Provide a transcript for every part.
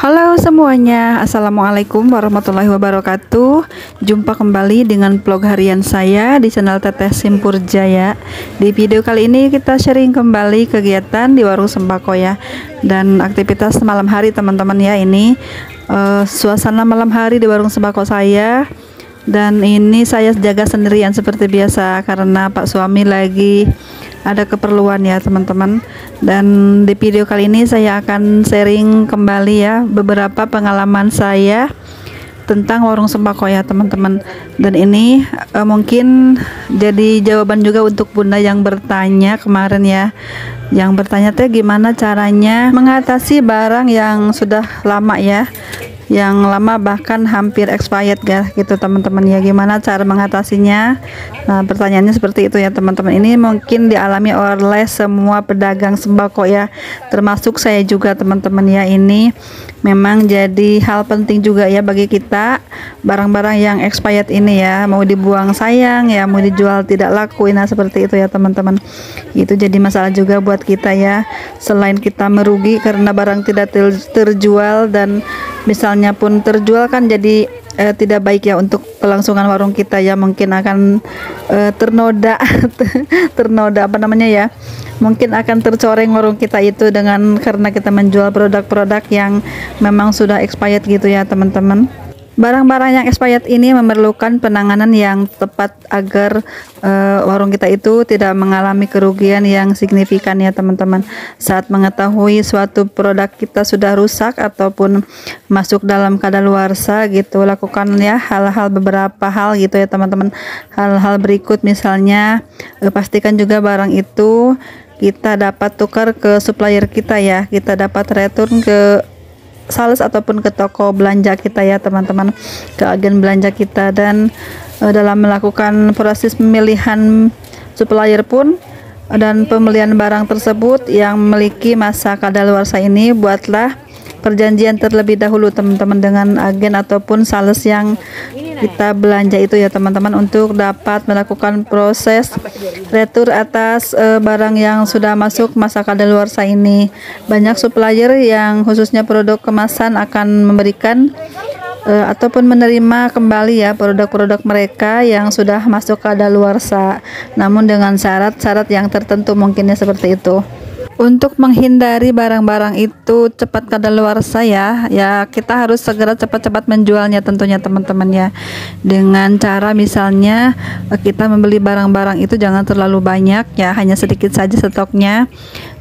Halo semuanya, Assalamualaikum warahmatullahi wabarakatuh. Jumpa kembali dengan vlog harian saya di channel Teteh Simpur Jaya. Di video kali ini kita sharing kembali kegiatan di warung sembako ya, dan aktivitas malam hari teman-teman ya. Ini suasana malam hari di warung sembako saya. Dan ini saya jaga sendirian seperti biasa karena Pak suami lagi ada keperluan ya teman-teman. Dan di video kali ini saya akan sharing kembali ya beberapa pengalaman saya tentang warung sembako ya teman-teman. Dan ini mungkin jadi jawaban juga untuk bunda yang bertanya kemarin ya, yang bertanya teh gimana caranya mengatasi barang yang sudah lama ya, yang lama bahkan hampir expired ya gitu teman-teman ya, gimana cara mengatasinya. Nah pertanyaannya seperti itu ya teman-teman. Ini mungkin dialami oleh semua pedagang sembako ya, termasuk saya juga teman-teman ya. Ini memang jadi hal penting juga ya bagi kita, barang-barang yang expired ini ya, mau dibuang sayang ya, mau dijual tidak laku. Nah seperti itu ya teman-teman. Itu jadi masalah juga buat kita ya, selain kita merugi karena barang tidak terjual, dan misalnya pun terjual kan jadi tidak baik ya untuk kelangsungan warung kita ya. Mungkin akan ternoda ternoda apa namanya ya, mungkin akan tercoreng warung kita itu dengan karena kita menjual produk-produk yang memang sudah expired gitu ya teman-teman. Barang-barang yang expired ini memerlukan penanganan yang tepat agar warung kita itu tidak mengalami kerugian yang signifikan ya teman-teman. Saat mengetahui suatu produk kita sudah rusak ataupun masuk dalam kadaluarsa gitu, lakukan ya beberapa hal gitu ya teman-teman. Hal-hal berikut misalnya pastikan juga barang itu kita dapat tukar ke supplier kita ya, kita dapat return ke sales ataupun ke toko belanja kita ya teman-teman, ke agen belanja kita. Dan dalam melakukan proses pemilihan supplier pun dan pembelian barang tersebut yang memiliki masa kadaluarsa ini, buatlah perjanjian terlebih dahulu teman-teman dengan agen ataupun sales yang kita belanja itu ya teman-teman, untuk dapat melakukan proses retur atas barang yang sudah masuk masa kadaluarsa ini. Banyak supplier yang khususnya produk kemasan akan memberikan ataupun menerima kembali ya produk-produk mereka yang sudah masuk kadaluarsa, namun dengan syarat-syarat yang tertentu mungkinnya seperti itu. Untuk menghindari barang-barang itu cepat kadaluarsa ya, kita harus segera cepat-cepat menjualnya tentunya teman-teman ya, dengan cara misalnya kita membeli barang-barang itu jangan terlalu banyak ya, hanya sedikit saja stoknya.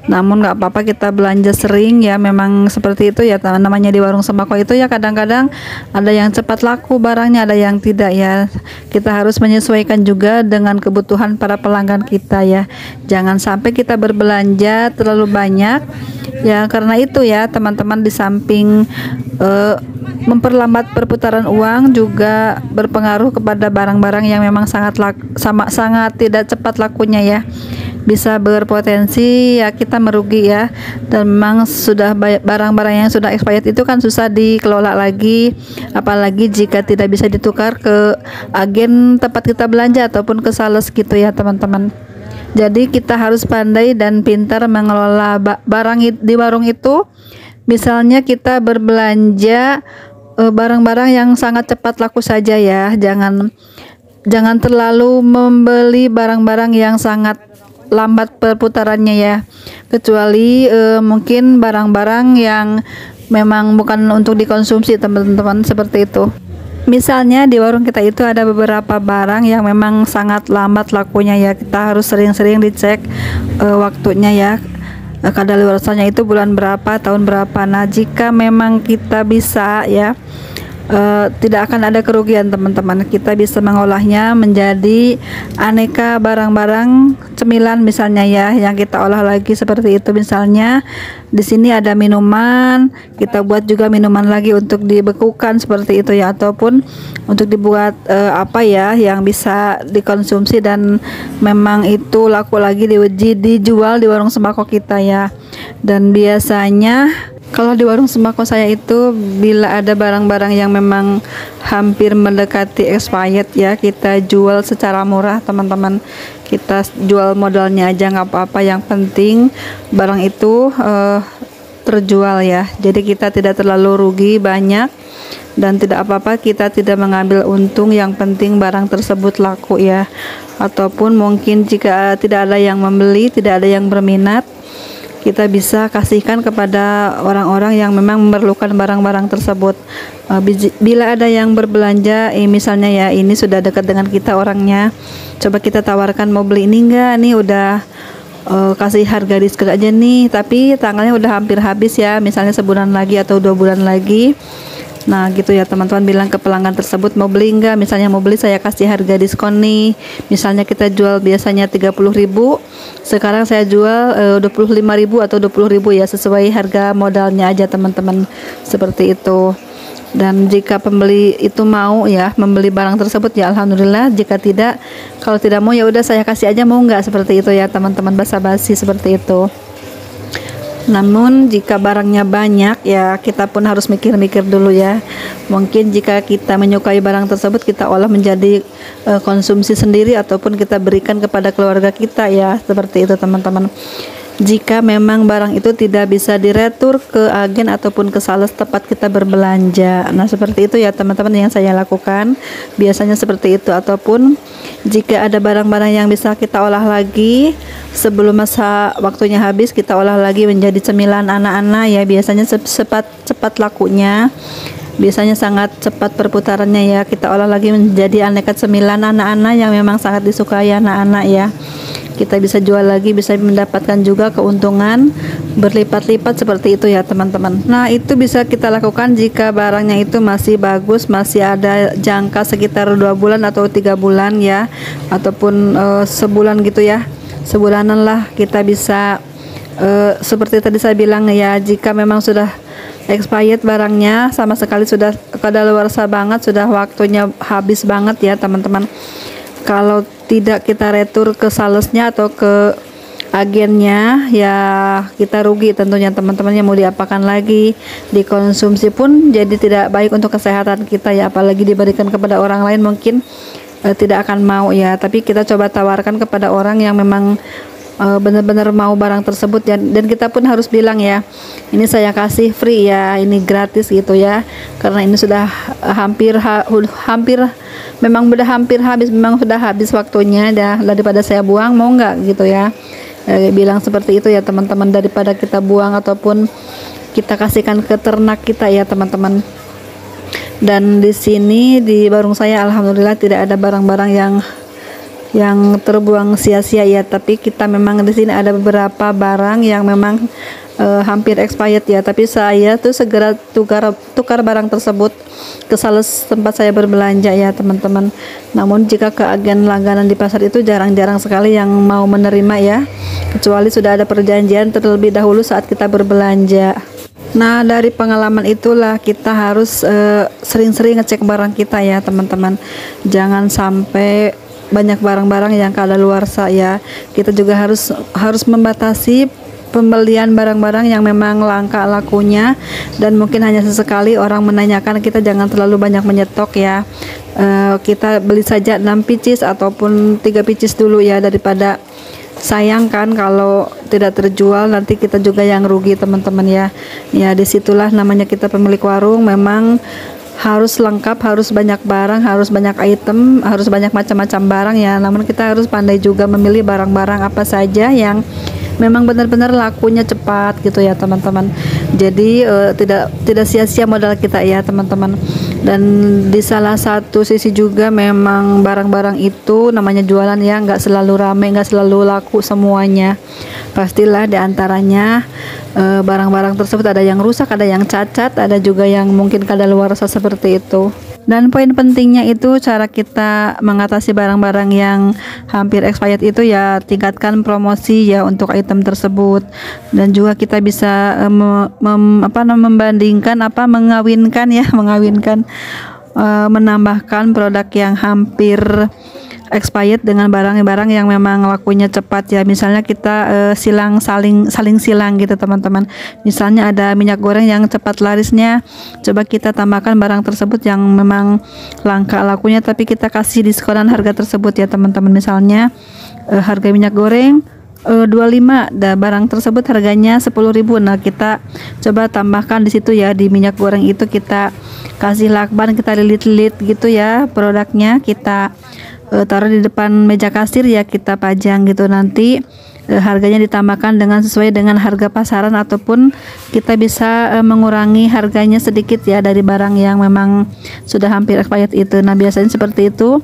Namun nggak apa-apa kita belanja sering ya, memang seperti itu ya namanya di warung sembako itu ya. Kadang-kadang ada yang cepat laku barangnya, ada yang tidak ya. Kita harus menyesuaikan juga dengan kebutuhan para pelanggan kita ya. Jangan sampai kita berbelanja terlalu banyak ya, karena itu ya teman-teman, di samping memperlambat perputaran uang juga berpengaruh kepada barang-barang yang memang sangat tidak cepat lakunya ya, bisa berpotensi ya kita merugi ya. Dan memang sudah barang-barang yang sudah expired itu kan susah dikelola lagi, apalagi jika tidak bisa ditukar ke agen tempat kita belanja ataupun ke sales gitu ya teman-teman. Jadi kita harus pandai dan pintar mengelola barang di warung itu. Misalnya kita berbelanja barang-barang yang sangat cepat laku saja ya, jangan terlalu membeli barang-barang yang sangat lambat perputarannya ya, kecuali mungkin barang-barang yang memang bukan untuk dikonsumsi teman-teman, seperti itu. Misalnya di warung kita itu ada beberapa barang yang memang sangat lambat lakunya ya, kita harus sering-sering dicek waktunya ya, kadaluarsanya itu bulan berapa, tahun berapa. Nah jika memang kita bisa ya, tidak akan ada kerugian teman-teman, kita bisa mengolahnya menjadi aneka barang-barang cemilan misalnya ya, yang kita olah lagi seperti itu. Misalnya di sini ada minuman, kita buat juga minuman lagi untuk dibekukan seperti itu ya, ataupun untuk dibuat apa ya yang bisa dikonsumsi dan memang itu laku lagi dijual di warung sembako kita ya. Dan biasanya kalau di warung sembako saya itu, bila ada barang-barang yang memang hampir mendekati expired ya, kita jual secara murah teman-teman. Kita jual modalnya aja nggak apa-apa, yang penting barang itu terjual ya. Jadi kita tidak terlalu rugi banyak dan tidak apa-apa kita tidak mengambil untung, yang penting barang tersebut laku ya. Ataupun mungkin jika tidak ada yang membeli, tidak ada yang berminat, kita bisa kasihkan kepada orang-orang yang memang memerlukan barang-barang tersebut. Bila ada yang berbelanja, misalnya ya ini sudah dekat dengan kita orangnya, coba kita tawarkan, mau beli ini enggak, nih udah kasih harga diskon aja nih, tapi tanggalnya udah hampir habis ya, misalnya sebulan lagi atau 2 bulan lagi. Nah gitu ya teman-teman, bilang ke pelanggan tersebut, mau beli enggak, misalnya mau beli, saya kasih harga diskon nih. Misalnya kita jual biasanya 30.000, sekarang saya jual 25.000 atau 20.000 ya, sesuai harga modalnya aja teman-teman, seperti itu. Dan jika pembeli itu mau ya membeli barang tersebut ya alhamdulillah, jika tidak, kalau tidak mau ya udah saya kasih aja, mau enggak, seperti itu ya teman-teman, basa-basi seperti itu. Namun jika barangnya banyak ya kita pun harus mikir-mikir dulu ya. Mungkin jika kita menyukai barang tersebut, kita olah menjadi konsumsi sendiri ataupun kita berikan kepada keluarga kita ya, seperti itu teman-teman. Jika memang barang itu tidak bisa diretur ke agen ataupun ke sales tempat kita berbelanja, nah seperti itu ya teman-teman yang saya lakukan biasanya, seperti itu. Ataupun jika ada barang-barang yang bisa kita olah lagi sebelum masa waktunya habis, kita olah lagi menjadi cemilan anak-anak ya, biasanya cepat lakunya, biasanya sangat cepat perputarannya ya. Kita olah lagi menjadi aneka cemilan anak-anak yang memang sangat disukai anak-anak ya. Kita bisa jual lagi, bisa mendapatkan juga keuntungan berlipat-lipat, seperti itu ya teman-teman. Nah itu bisa kita lakukan jika barangnya itu masih bagus, masih ada jangka sekitar 2 bulan atau 3 bulan ya, ataupun sebulan gitu ya, sebulanan lah kita bisa seperti tadi saya bilang ya. Jika memang sudah expired barangnya, sama sekali sudah kadaluarsa banget, sudah waktunya habis banget ya teman-teman, kalau tidak kita retur ke salesnya atau ke agennya ya kita rugi tentunya teman-teman. Yang mau diapakan lagi, dikonsumsi pun jadi tidak baik untuk kesehatan kita ya, apalagi diberikan kepada orang lain mungkin tidak akan mau ya. Tapi kita coba tawarkan kepada orang yang memang benar-benar mau barang tersebut ya. Dan kita pun harus bilang ya, ini saya kasih free ya, ini gratis gitu ya, karena ini sudah hampir memang sudah hampir habis, memang sudah habis waktunya dah, daripada saya buang, mau nggak gitu ya. Bilang seperti itu ya teman-teman, daripada kita buang ataupun kita kasihkan ke ternak kita ya teman-teman. Dan di sini di warung saya alhamdulillah tidak ada barang-barang yang terbuang sia-sia ya, tapi kita memang di sini ada beberapa barang yang memang hampir expired ya, tapi saya tuh segera tukar barang tersebut ke sales tempat saya berbelanja ya teman-teman. Namun jika ke agen langganan di pasar itu jarang-jarang sekali yang mau menerima ya, kecuali sudah ada perjanjian terlebih dahulu saat kita berbelanja. Nah dari pengalaman itulah kita harus sering-sering ngecek barang kita ya teman-teman, jangan sampai banyak barang-barang yang kadaluarsa ya. Kita juga harus membatasi pembelian barang-barang yang memang langka lakunya, dan mungkin hanya sesekali orang menanyakan, kita jangan terlalu banyak menyetok ya. Kita beli saja 6 pieces ataupun 3 pieces dulu ya, daripada sayang kan kalau tidak terjual, nanti kita juga yang rugi teman-teman ya. Ya disitulah namanya kita pemilik warung, memang harus lengkap, harus banyak barang, harus banyak item, harus banyak macam-macam barang ya. Namun kita harus pandai juga memilih barang-barang apa saja yang memang benar-benar lakunya cepat gitu ya teman-teman. Jadi tidak sia-sia modal kita ya teman-teman. Dan di salah satu sisi juga memang barang-barang itu namanya jualan ya, nggak selalu ramai, nggak selalu laku semuanya. Pastilah diantaranya barang-barang tersebut ada yang rusak, ada yang cacat, ada juga yang mungkin kadaluarsa seperti itu. Dan poin pentingnya itu cara kita mengatasi barang-barang yang hampir expired itu ya, tingkatkan promosi ya untuk item tersebut. Dan juga kita bisa membandingkan menambahkan produk yang hampir expired dengan barang-barang yang memang lakunya cepat ya. Misalnya kita saling silang gitu teman-teman. Misalnya ada minyak goreng yang cepat larisnya, coba kita tambahkan barang tersebut yang memang langka lakunya, tapi kita kasih diskonan harga tersebut ya teman-teman. Misalnya harga minyak goreng 25, barang tersebut harganya 10.000. Nah, kita coba tambahkan di situ ya, di minyak goreng itu kita kasih lakban, kita lilit-lilit gitu ya produknya, kita taruh di depan meja kasir ya, kita pajang gitu. Nanti harganya ditambahkan dengan sesuai dengan harga pasaran, ataupun kita bisa mengurangi harganya sedikit ya dari barang yang memang sudah hampir expired itu. Nah, biasanya seperti itu.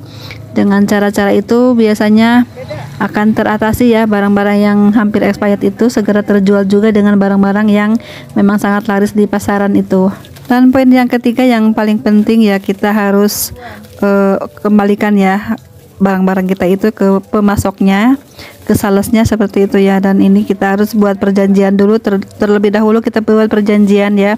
Dengan cara-cara itu biasanya akan teratasi ya barang-barang yang hampir expired itu, segera terjual juga dengan barang-barang yang memang sangat laris di pasaran itu. Dan poin yang ketiga yang paling penting ya, kita harus kembalikan ya barang-barang kita itu ke pemasoknya, ke salesnya, seperti itu ya. Dan ini kita harus buat perjanjian dulu, terlebih dahulu kita buat perjanjian ya.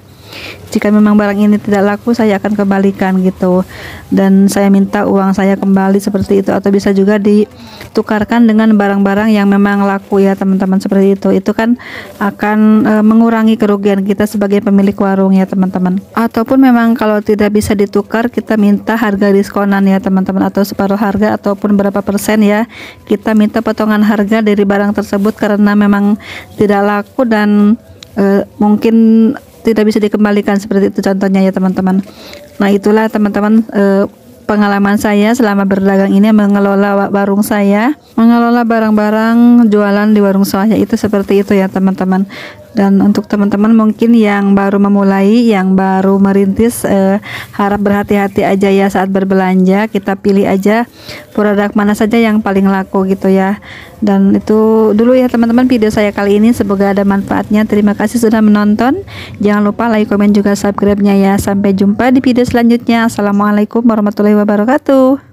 Jika memang barang ini tidak laku, saya akan kembalikan gitu, dan saya minta uang saya kembali, seperti itu. Atau bisa juga ditukarkan dengan barang-barang yang memang laku ya teman-teman, seperti itu. Itu kan akan mengurangi kerugian kita sebagai pemilik warung ya teman-teman. Ataupun memang kalau tidak bisa ditukar, kita minta harga diskonan ya teman-teman, atau separuh harga, ataupun berapa persen ya, kita minta potongan harga dari barang tersebut karena memang tidak laku dan mungkin tidak bisa dikembalikan, seperti itu contohnya ya teman-teman. Nah, itulah teman-teman pengalaman saya selama berdagang ini, mengelola warung saya, mengelola barang-barang jualan di warung saya itu seperti itu ya teman-teman. Dan untuk teman-teman mungkin yang baru memulai, yang baru merintis, harap berhati-hati aja ya saat berbelanja. Kita pilih aja produk mana saja yang paling laku gitu ya. Dan itu dulu ya teman-teman video saya kali ini, semoga ada manfaatnya. Terima kasih sudah menonton. Jangan lupa like, komen, juga subscribe-nya ya. Sampai jumpa di video selanjutnya. Assalamualaikum warahmatullahi wabarakatuh.